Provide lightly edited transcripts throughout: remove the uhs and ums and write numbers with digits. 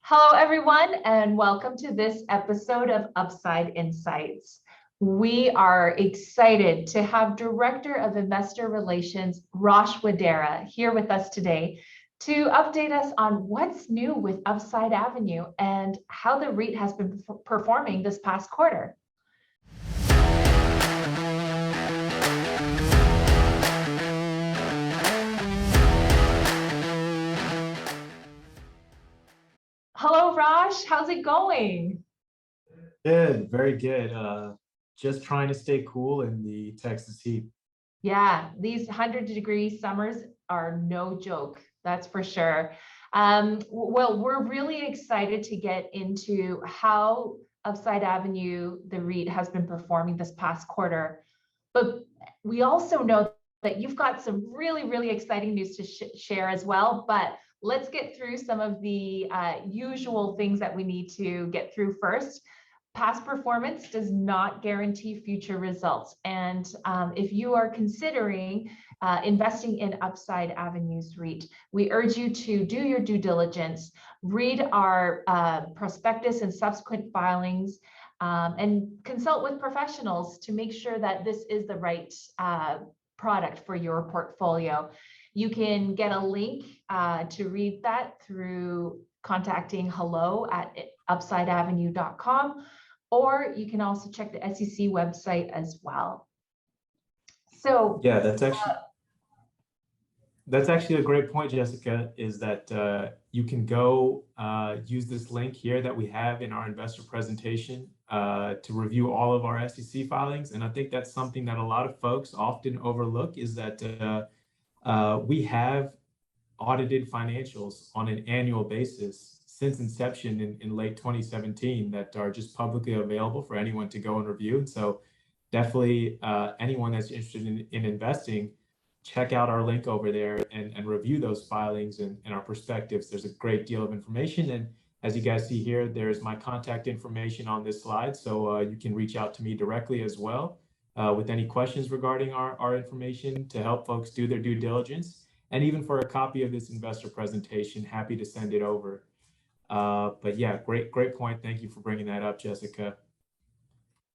Hello, everyone, and welcome to this episode of Upside Insights. We are excited to have Director of Investor Relations, Rosch Wadera, here with us today to update us on what's new with Upside Avenue and how the REIT has been performing this past quarter. Hello, Rosch. How's it going? Good, very good. Just trying to stay cool in the Texas heat. Yeah, these 100-degree summers are no joke, that's for sure. Well, we're really excited to get into how Upside Avenue, the REIT, has been performing this past quarter. But we also know that you've got some really exciting news to share as well. But let's get through some of the usual things that we need to get through first. Past performance does not guarantee future results. And if you are considering investing in Upside Avenues REIT, we urge you to do your due diligence, read our prospectus and subsequent filings, and consult with professionals to make sure that this is the right product for your portfolio. You can get a link to read that through contacting hello@upsideavenue.com, or you can also check the SEC website as well. So yeah, that's actually a great point, Jessica, is that you can go use this link here that we have in our investor presentation to review all of our SEC filings. And I think that's something that a lot of folks often overlook, is that we have audited financials on an annual basis since inception in late 2017 that are just publicly available for anyone to go and review. And so definitely anyone that's interested in investing, check out our link over there and review those filings and our perspectives. There's a great deal of information. And as you guys see here, there's my contact information on this slide. So you can reach out to me directly as well with any questions regarding our information to help folks do their due diligence. And even for a copy of this investor presentation, happy to send it over. But yeah, great point. Thank you for bringing that up, Jessica.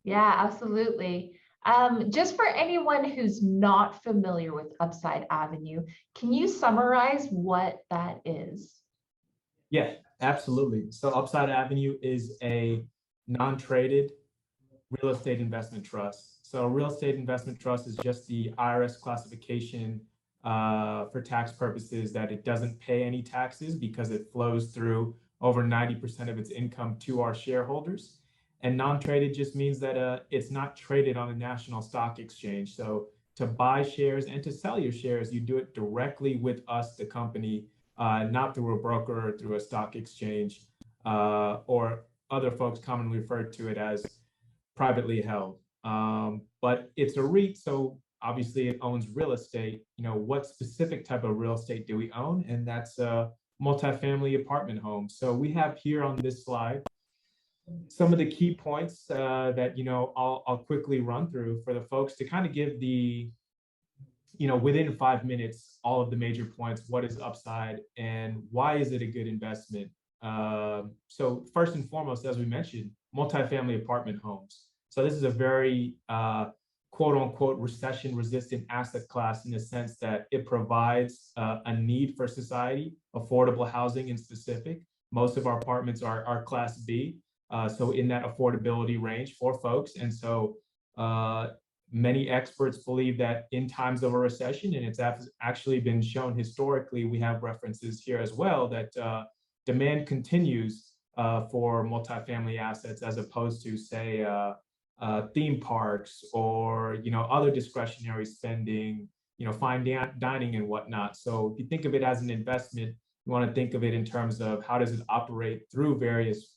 yeah, absolutely. Just for anyone who's not familiar with Upside Avenue, can you summarize what that is? Yeah, absolutely. So Upside Avenue is a non-traded real estate investment trust. So a real estate investment trust is just the IRS classification for tax purposes that it doesn't pay any taxes because it flows through over 90% of its income to our shareholders. And non-traded just means that it's not traded on a national stock exchange. So to buy shares and to sell your shares, you do it directly with us, the company, not through a broker or through a stock exchange, or other folks commonly refer to it as privately held. But it's a REIT, so obviously it owns real estate. You know, what specific type of real estate do we own? And that's multifamily apartment homes. So we have here on this slide some of the key points that I'll quickly run through for the folks to kind of give the within 5 minutes all of the major points. What is Upside and why is it a good investment? So first and foremost, as we mentioned, multifamily apartment homes. So this is a very quote unquote recession resistant asset class in the sense that it provides a need for society, affordable housing in specific. Most of our apartments are class B, so in that affordability range for folks. And so many experts believe that in times of a recession, and it's actually been shown historically, we have references here as well, that demand continues for multifamily assets as opposed to, say, theme parks or other discretionary spending, fine dining and whatnot. So if you think of it as an investment, you want to think of it in terms of how does it operate through various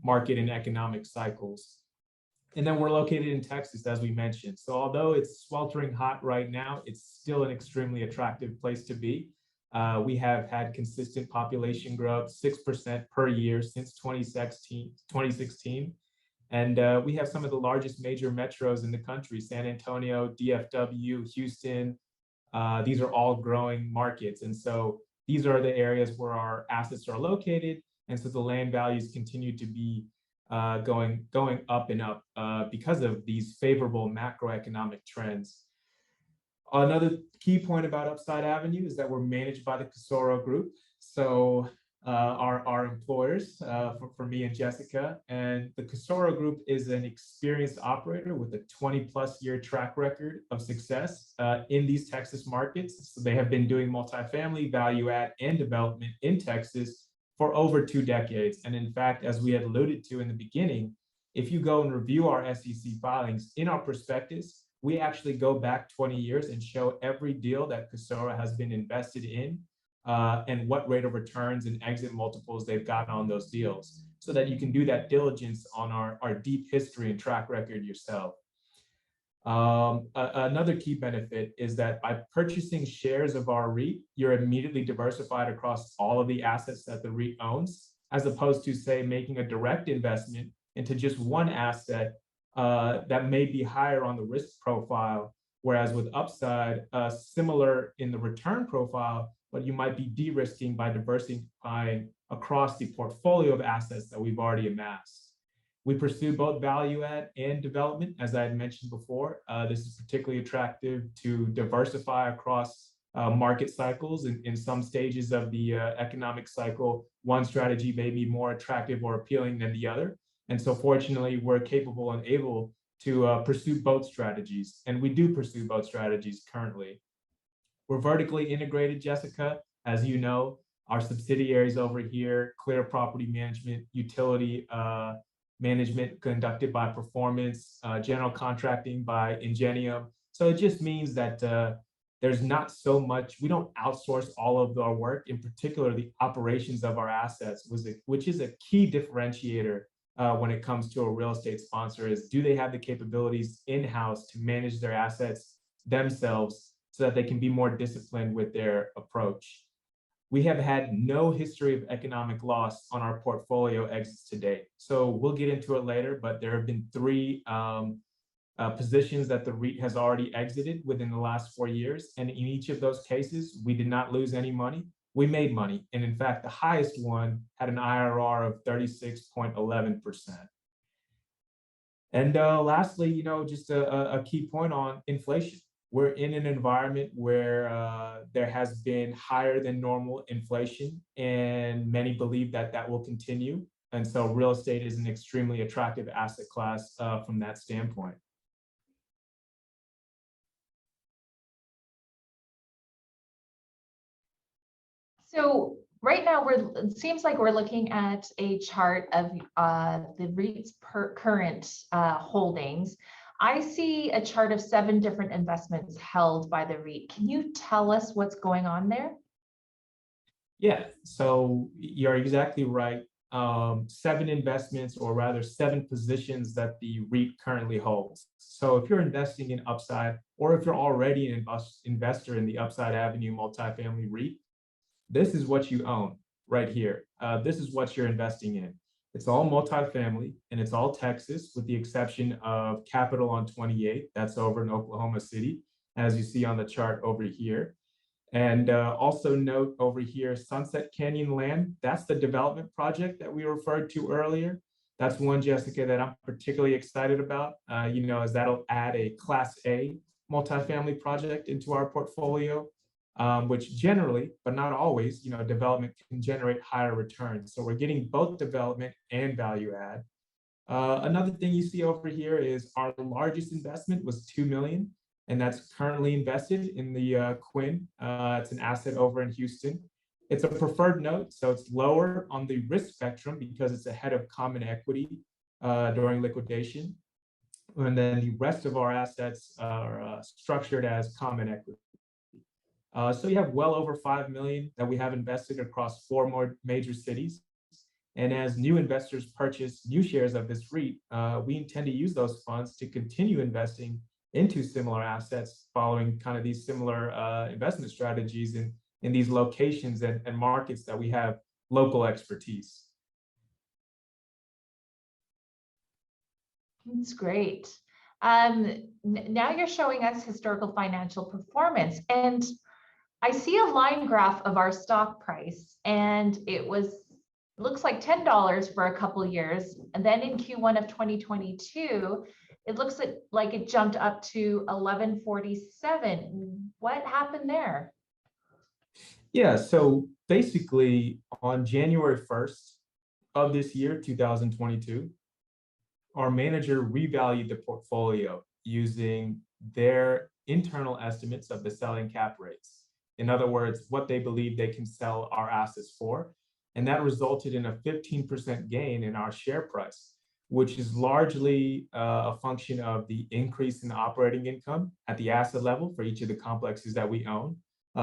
market and economic cycles. And then we're located in Texas, as we mentioned. So although it's sweltering hot right now, it's still an extremely attractive place to be. We have had consistent population growth, 6% per year since 2016. And we have some of the largest major metros in the country: San Antonio, DFW, Houston. These are all growing markets. And so these are the areas where our assets are located. And so the land values continue to be going up and up because of these favorable macroeconomic trends. Another key point about Upside Avenue is that we're managed by the Casoro Group. So our employers for me and Jessica, and the Casoro Group is an experienced operator with a 20+ year track record of success in these Texas markets. So they have been doing multifamily, value add, and development in Texas for over 2 decades. And in fact, as we had alluded to in the beginning, if you go and review our SEC filings in our prospectus, we actually go back 20 years and show every deal that Casoro has been invested in and what rate of returns and exit multiples they've gotten on those deals, so that you can do that diligence on our deep history and track record yourself. Another key benefit is that by purchasing shares of our REIT, you're immediately diversified across all of the assets that the REIT owns, as opposed to, say, making a direct investment into just one asset that may be higher on the risk profile, whereas with Upside, similar in the return profile, but you might be de-risking by diversifying across the portfolio of assets that we've already amassed. We pursue both value add and development, as I had mentioned before. This is particularly attractive to diversify across market cycles. In some stages of the economic cycle, one strategy may be more attractive or appealing than the other. And so fortunately, we're capable and able to pursue both strategies. And we do pursue both strategies currently. We're vertically integrated, Jessica. As you know, our subsidiaries over here, Clear Property Management, Utility Management conducted by Performance, General Contracting by Ingenium. So it just means that there's not so much, we don't outsource all of our work, in particular the operations of our assets, which is a key differentiator when it comes to a real estate sponsor. Is do they have the capabilities in-house to manage their assets themselves so that they can be more disciplined with their approach. We have had no history of economic loss on our portfolio exits to date. So we'll get into it later, but there have been 3 positions that the REIT has already exited within the last 4 years. And in each of those cases, we did not lose any money. We made money. And in fact, the highest one had an IRR of 36.11%. And lastly, just a key point on inflation. We're in an environment where there has been higher than normal inflation, and many believe that that will continue. And so real estate is an extremely attractive asset class from that standpoint. So right now, it seems like we're looking at a chart of the REIT's current holdings. I see a chart of 7 different investments held by the REIT. Can you tell us what's going on there? Yeah, so you're exactly right. 7 investments, or rather 7 positions that the REIT currently holds. So if you're investing in Upside, or if you're already an investor in the Upside Avenue multifamily REIT, this is what you own right here. This is what you're investing in. It's all multifamily, and it's all Texas, with the exception of Capital on 28. That's over in Oklahoma City, as you see on the chart over here. And also note over here, Sunset Canyon Land. That's the development project that we referred to earlier. That's one, Jessica, that I'm particularly excited about, as that'll add a Class A multifamily project into our portfolio. Which generally, but not always, development can generate higher returns. So we're getting both development and value add. Another thing you see over here is our largest investment was $2 million, and that's currently invested in the Quinn. It's an asset over in Houston. It's a preferred note, so it's lower on the risk spectrum because it's ahead of common equity during liquidation. And then the rest of our assets are structured as common equity. So you have well over $5 million that we have invested across 4 more major cities. And as new investors purchase new shares of this REIT, we intend to use those funds to continue investing into similar assets, following kind of these similar investment strategies in these locations and markets that we have local expertise. That's great. Now you're showing us historical financial performance, and I see a line graph of our stock price, and it was looks like $10 for a couple years. And then in Q1 of 2022, it looks like it jumped up to 11.47. What happened there? Yeah, so basically on January 1st of this year, 2022, our manager revalued the portfolio using their internal estimates of the selling cap rates. In other words, what they believe they can sell our assets for. And that resulted in a 15% gain in our share price, which is largely a function of the increase in operating income at the asset level for each of the complexes that we own.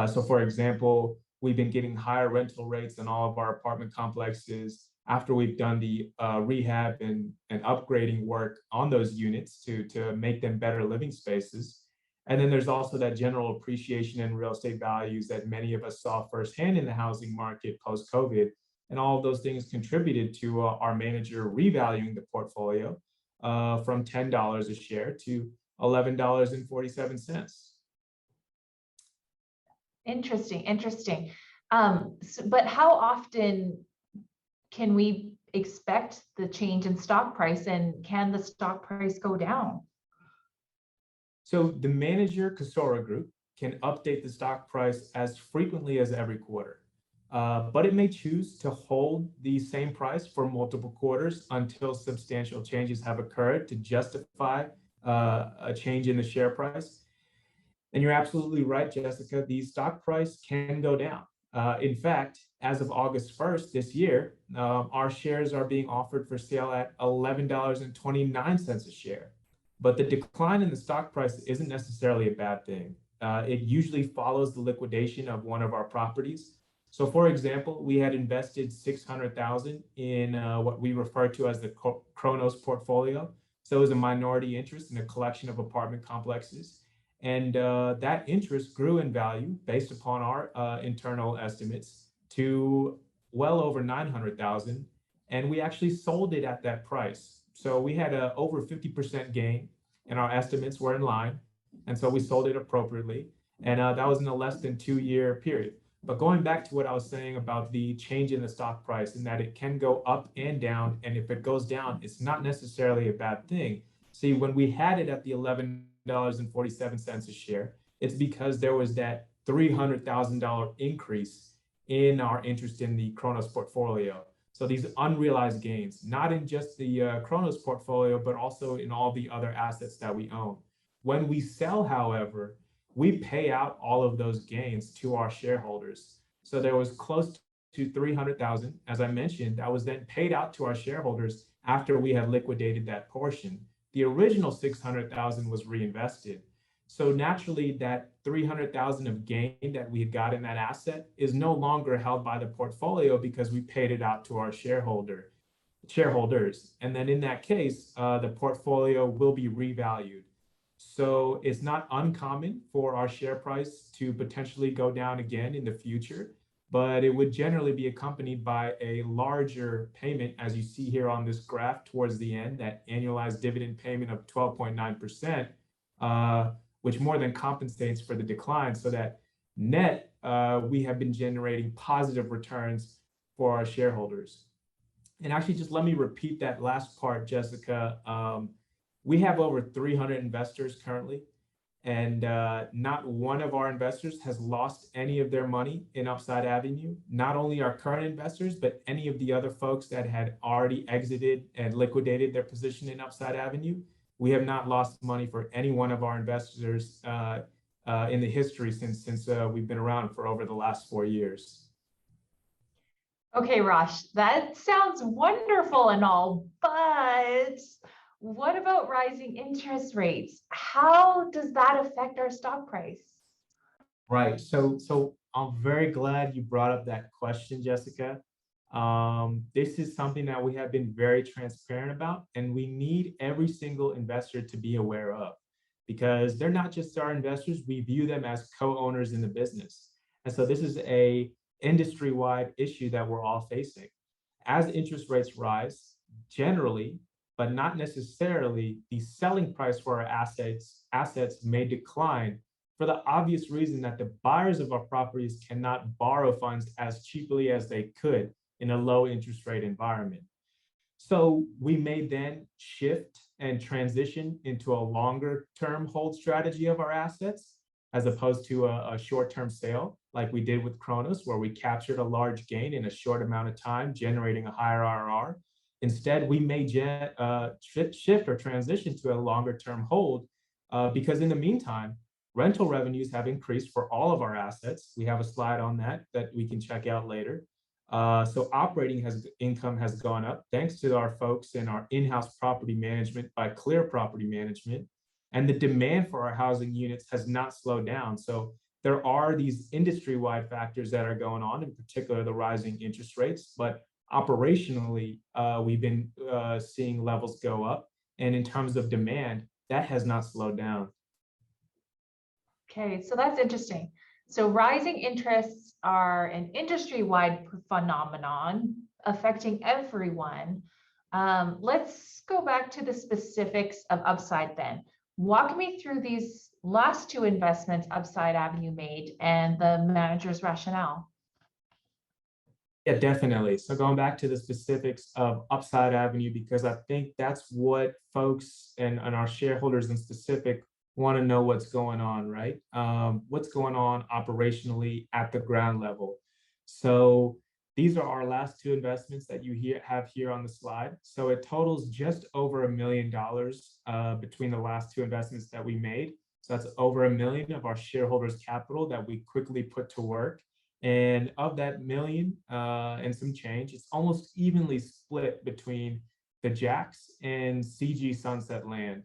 So for example, we've been getting higher rental rates in all of our apartment complexes after we've done the rehab and upgrading work on those units to make them better living spaces. And then there's also that general appreciation in real estate values that many of us saw firsthand in the housing market post-COVID. And all of those things contributed to our manager revaluing the portfolio from $10 a share to $11.47. Interesting. But how often can we expect the change in stock price, and can the stock price go down? So the manager Casoro group can update the stock price as frequently as every quarter, but it may choose to hold the same price for multiple quarters until substantial changes have occurred to justify a change in the share price. And you're absolutely right, Jessica, the stock price can go down. In fact, as of August 1st this year, our shares are being offered for sale at $11.29 a share. But the decline in the stock price isn't necessarily a bad thing. It usually follows the liquidation of one of our properties. So for example, we had invested $600,000 in what we refer to as the Kronos portfolio. So it was a minority interest in a collection of apartment complexes. And that interest grew in value based upon our internal estimates to well over $900,000. And we actually sold it at that price. So we had a over 50% gain, and our estimates were in line. And so we sold it appropriately. And that was in a less than 2-year period. But going back to what I was saying about the change in the stock price and that it can go up and down. And if it goes down, it's not necessarily a bad thing. See, when we had it at the $11.47 a share, it's because there was that $300,000 increase in our interest in the Kronos portfolio. So these unrealized gains, not in just the Kronos portfolio, but also in all the other assets that we own. When we sell, however, we pay out all of those gains to our shareholders. So there was close to $300,000, as I mentioned, that was then paid out to our shareholders after we had liquidated that portion. The original $600,000 was reinvested. So naturally, that $300,000 of gain that we had got in that asset is no longer held by the portfolio because we paid it out to our shareholders. And then in that case, the portfolio will be revalued. So it's not uncommon for our share price to potentially go down again in the future, but it would generally be accompanied by a larger payment, as you see here on this graph towards the end, that annualized dividend payment of 12.9%. Which more than compensates for the decline, so that net, we have been generating positive returns for our shareholders. And actually, just let me repeat that last part, Jessica. We have over 300 investors currently, and not one of our investors has lost any of their money in Upside Avenue. Not only our current investors, but any of the other folks that had already exited and liquidated their position in Upside Avenue. We have not lost money for any one of our investors in the history since we've been around for over the last 4 years. Okay, Rosch, that sounds wonderful and all, but what about rising interest rates? How does that affect our stock price? Right. So I'm very glad you brought up that question, Jessica. This is something that we have been very transparent about, and we need every single investor to be aware of, because they're not just our investors, we view them as co-owners in the business. And so this is a industry-wide issue that we're all facing. As interest rates rise, generally, but not necessarily, the selling price for our assets may decline for the obvious reason that the buyers of our properties cannot borrow funds as cheaply as they could in a low interest rate environment. So we may then shift and transition into a longer term hold strategy of our assets, as opposed to a short-term sale like we did with Kronos, where we captured a large gain in a short amount of time, generating a higher IRR. Instead, we may shift or transition to a longer-term hold because in the meantime, rental revenues have increased for all of our assets. We have a slide on that we can check out later. So operating income has gone up thanks to our folks in our in-house property management by Clear Property Management. And the demand for our housing units has not slowed down. So there are these industry-wide factors that are going on, in particular the rising interest rates, but operationally, we've been seeing levels go up. And in terms of demand, that has not slowed down. Okay, so that's interesting. So rising interests are an industry-wide phenomenon affecting everyone. Let's go back to the specifics of Upside then. Walk me through these last two investments Upside Avenue made and the manager's rationale. Yeah, definitely. So going back to the specifics of Upside Avenue, because I think that's what folks and our shareholders in specific want to know what's going on, right? What's going on operationally at the ground level. So these are our last two investments that you have here on the slide. So it totals just over $1 million between the last two investments that we made. So that's over $1 million of our shareholders' capital that we quickly put to work. And of that million and some change, it's almost evenly split between the Jacks and CG Sunset Land.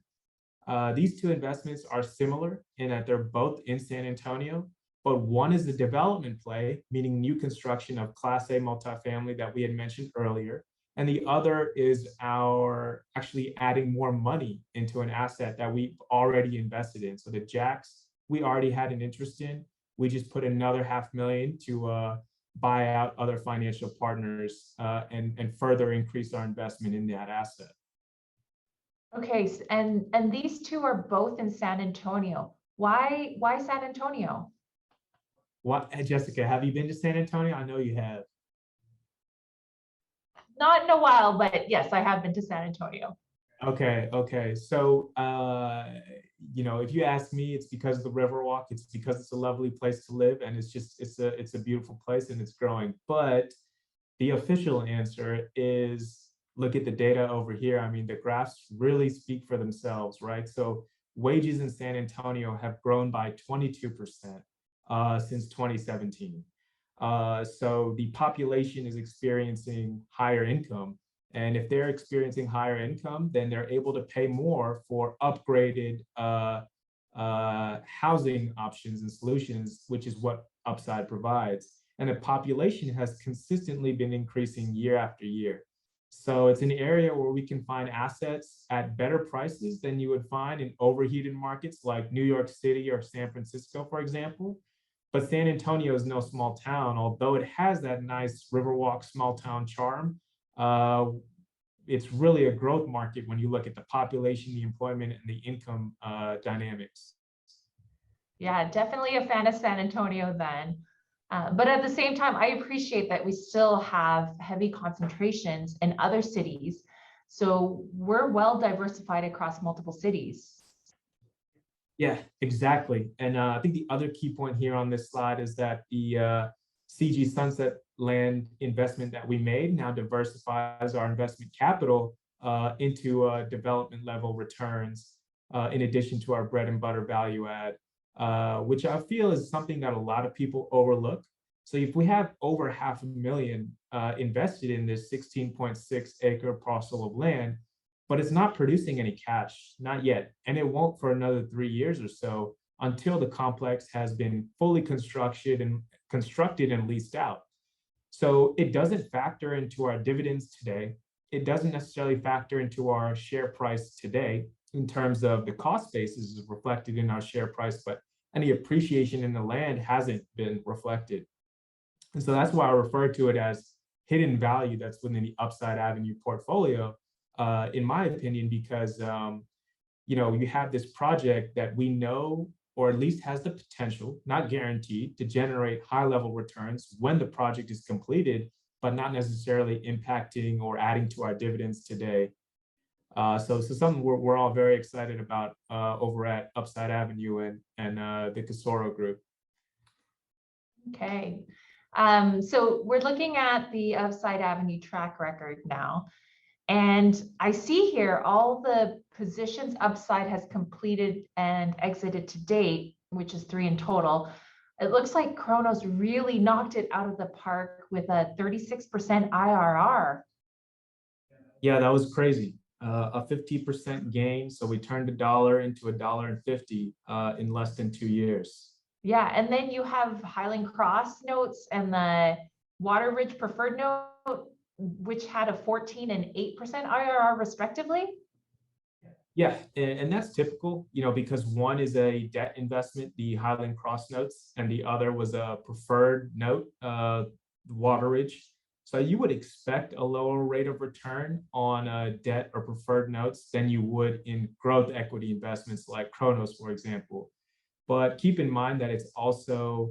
These two investments are similar in that they're both in San Antonio, but one is the development play, meaning new construction of Class A multifamily that we had mentioned earlier. And the other is our actually adding more money into an asset that we've already invested in. So the Jacks, we already had an interest in. We just put another $500,000 to buy out other financial partners and further increase our investment in that asset. Okay, and these two are both in San Antonio. Why San Antonio? What, Jessica, have you been to San Antonio? I know you have. Not in a while, but yes, I have been to San Antonio. Okay. So, if you ask me, it's because of the Riverwalk. It's because it's a lovely place to live, and it's a beautiful place, and it's growing. But the official answer is look at the data over here. I mean, the graphs really speak for themselves, right? So wages in San Antonio have grown by 22% since 2017. So the population is experiencing higher income. And if they're experiencing higher income, then they're able to pay more for upgraded housing options and solutions, which is what Upside provides. And the population has consistently been increasing year after year. So it's an area where we can find assets at better prices than you would find in overheated markets like New York City or San Francisco, for example. But San Antonio is no small town, although it has that nice Riverwalk small town charm. It's really a growth market when you look at the population, the employment, and the income dynamics. Yeah, definitely a fan of San Antonio then. But at the same time, I appreciate that we still have heavy concentrations in other cities. So we're well diversified across multiple cities. Yeah, exactly. And I think the other key point here on this slide is that the CG Sunset Land investment that we made now diversifies our investment capital into development level returns in addition to our bread and butter value add. Which I feel is something that a lot of people overlook. So if we have over $500,000 invested in this 16.6 acre parcel of land, but it's not producing any cash, not yet, and it won't for another 3 years or so until the complex has been fully constructed and leased out. So it doesn't factor into our dividends today. It doesn't necessarily factor into our share price today in terms of the cost basis is reflected in our share price, but any appreciation in the land hasn't been reflected. And so that's why I refer to it as hidden value that's within the Upside Avenue portfolio, in my opinion, because you have this project that we know, or at least has the potential, not guaranteed, to generate high level returns when the project is completed. but not necessarily impacting or adding to our dividends today. So something we're all very excited about over at Upside Avenue and the Casoro group. Okay. So we're looking at the Upside Avenue track record now. And I see here all the positions Upside has completed and exited to date, which is 3 in total. It looks like Kronos really knocked it out of the park with a 36% IRR. Yeah, that was crazy. A 50% gain. So we turned $1 into $1.50 in less than 2 years. Yeah, and then you have Highland Cross notes and the Water Ridge preferred note, which had a 14 and 8% IRR respectively. Yeah, and that's typical, because one is a debt investment, the Highland Cross notes, and the other was a preferred note, Water Ridge. So you would expect a lower rate of return on debt or preferred notes than you would in growth equity investments like Kronos, for example. But keep in mind that it's also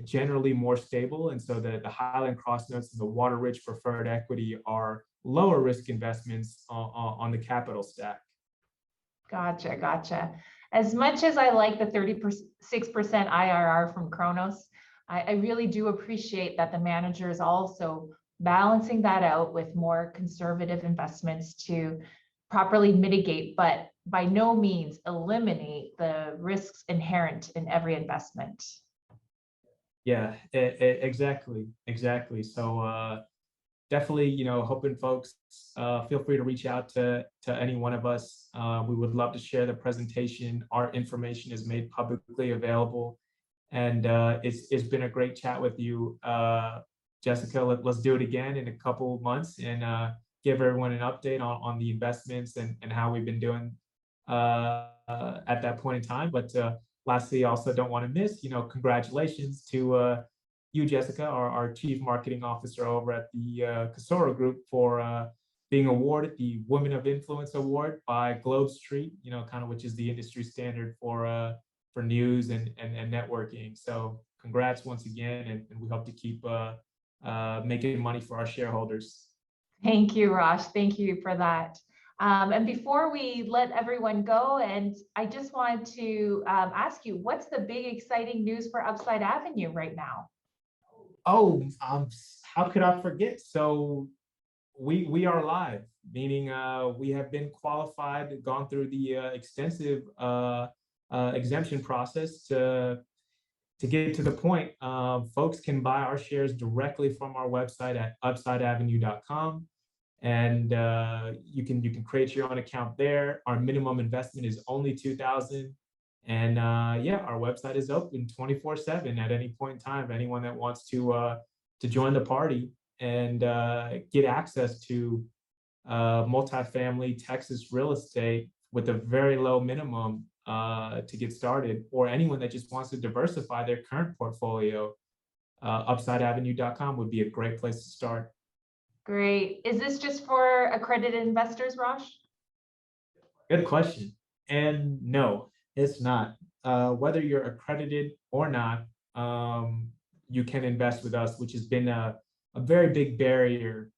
generally more stable. And so the Highland Cross notes and the Water Ridge preferred equity are lower risk investments on the capital stack. Gotcha. As much as I like the 36% IRR from Kronos, I really do appreciate that the manager is also balancing that out with more conservative investments to properly mitigate, but by no means eliminate the risks inherent in every investment. Yeah, exactly. So definitely, hoping folks feel free to reach out to any one of us. We would love to share the presentation. Our information is made publicly available. And it's been a great chat with you, Jessica. Let's do it again in a couple months and give everyone an update on the investments and how we've been doing at that point in time. But lastly, I also don't want to miss, congratulations to you, Jessica, our Chief Marketing Officer over at the Casoro Group for being awarded the Women of Influence Award by Globe Street, which is the industry standard for news and networking. So congrats once again, and we hope to keep making money for our shareholders. Thank you, Rosch. Thank you for that. And before we let everyone go, and I just wanted to ask you, what's the big exciting news for Upside Avenue right now? Oh, how could I forget? So we are live, meaning we have been qualified, gone through the extensive exemption process to get to the point. Folks can buy our shares directly from our website at upsideavenue.com, and you can create your own account there. Our minimum investment is only $2,000, and our website is open 24/7 at any point in time. Anyone that wants to join the party and get access to multifamily Texas real estate with a very low minimum to get started, or anyone that just wants to diversify their current portfolio, upsideavenue.com would be a great place to start. Great. Is this just for accredited investors, Rosch? Good question. And no, it's not. Whether you're accredited or not, you can invest with us, which has been a very big barrier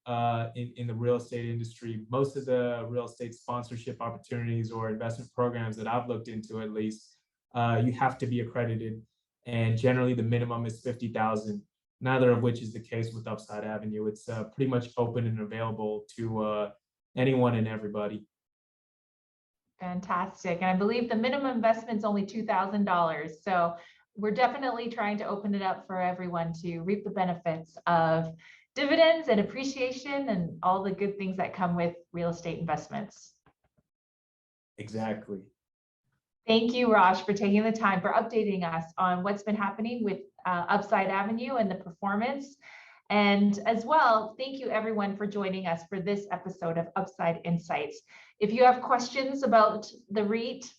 in the real estate industry. Most of the real estate sponsorship opportunities or investment programs that I've looked into, at least, you have to be accredited, and generally the minimum is $50,000. Neither of which is the case with Upside Avenue. It's pretty much open and available to anyone and everybody. Fantastic. And I believe the minimum investment is only $2,000. So we're definitely trying to open it up for everyone to reap the benefits of dividends and appreciation and all the good things that come with real estate investments. Exactly. Thank you, Rosch, for taking the time for updating us on what's been happening with Upside Avenue and the performance. And as well, thank you everyone for joining us for this episode of Upside Insights. If you have questions about the REIT,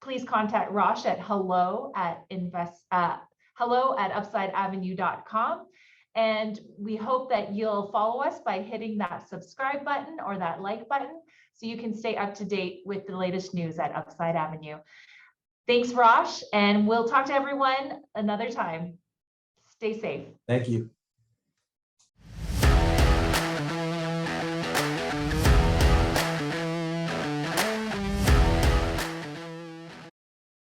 please contact Rosch at hello@upsideavenue.com. And we hope that you'll follow us by hitting that subscribe button or that like button so you can stay up to date with the latest news at Upside Avenue. Thanks, Rosch, and we'll talk to everyone another time. Stay safe. Thank you.